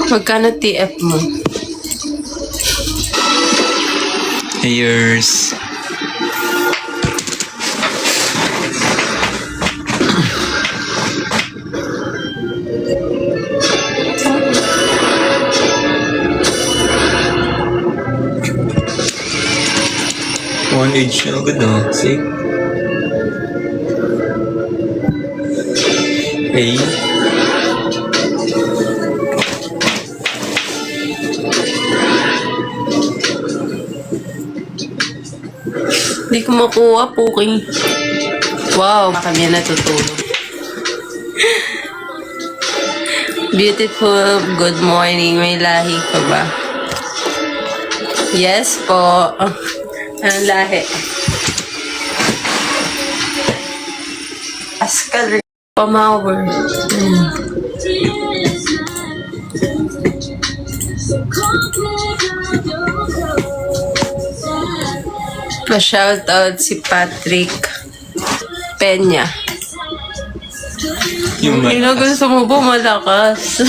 Magkano TF mo? Ayers. One age na agad na. See? Hey. Hindi ko makuha, Puking. Wow, kami natutulog. Beautiful, good morning. May lahi ka ba? Yes po. Anong lahi? Askal. Pamawer. Pa-shoutout si Patrick Peña. Yung Gusto mo ba malakas?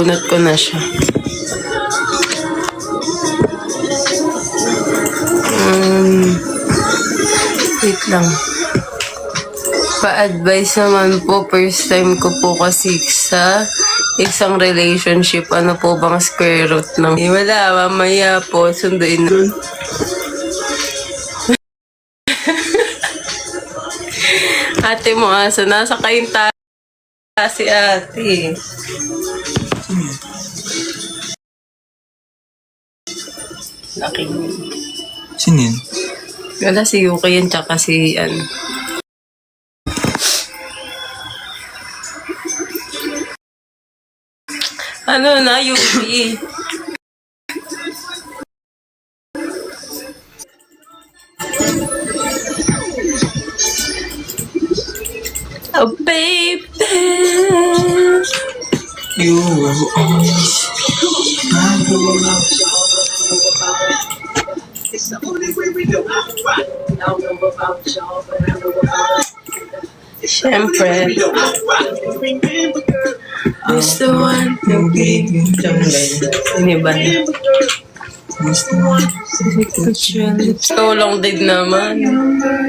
Bunot ko na siya. Wait lang. Pa-advise naman po, first time ko po kasi sa isang relationship. Ano po bang square root ng... Wala, mamaya po, sunduin na. Ate mo asa, nasa kayong si ate. Laking... Sino yun? Wala si Yuki yan, tsaka si ano. Ano na, Yuki? Oh, baby. You will always It's the only way we know how to rock. I don't know about y'all, but I know about us. Siyempre. We know how to rock. Remember, girl. Who's the one who gave you Siniba na. Who's the one? So long din naman.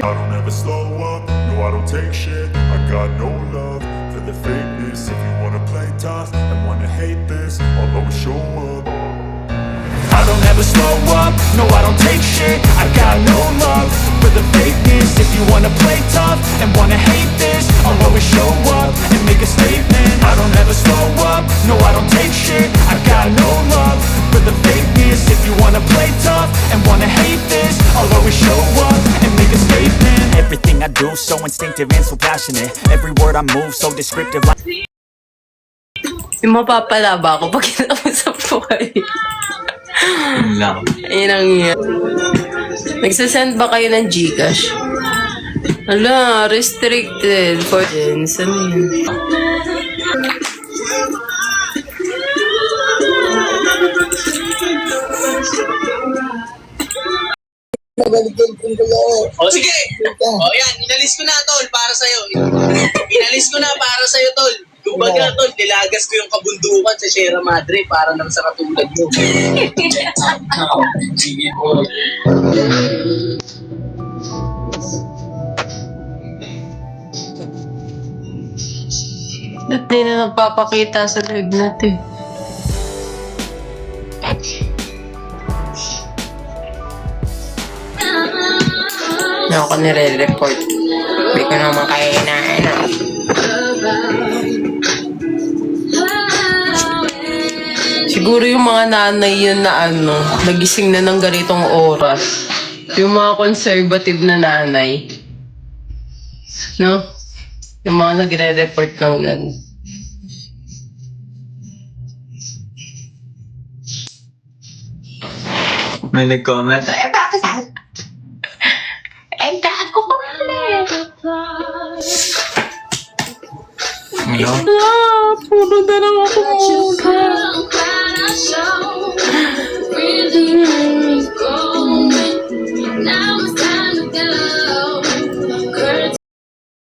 I don't ever slow up, no I don't take shit. I got no love for the fakeness. If you wanna play tough and wanna hate this, I'll always show up. I don't ever slow up, no I don't take shit. I got no love for the fakeness. If you wanna play tough and wanna hate this, I'll always show up and make a statement. I don't ever slow up, no I don't take shit. I got no love for the fakeness. If you wanna play tough and wanna hate this, I'll always show up and make a statement. Everything I do so instinctive and so passionate. Every word I move so descriptive like Yung mapapala ba ako pag kinausap ko kayo? Yun lang. Ayun ang yan. Nagsasend ba kayo ng Gcash? Ala, restricted for gens. Ano yun? O sige! O yan, inalis ko na tol para sa'yo. Inalis ko na para sa'yo tol. Kumbaga tol, nilagas ko yung kabundukan sa Sierra Madre para lang sa katulad mo. Sige po. Ba't di na nagpapakita sa live natin? Hindi ako nire-report. Hindi ko naman kaya inaano. Siguro yung mga nanay yun na ano, nagising na ng ganitong oras. Yung mga conservative na nanay. No? Yung mga nagre-report ng ganun. May nag-comment. Ay, bakit? Ay, gago ko pala. no? Puro na lang ako muna.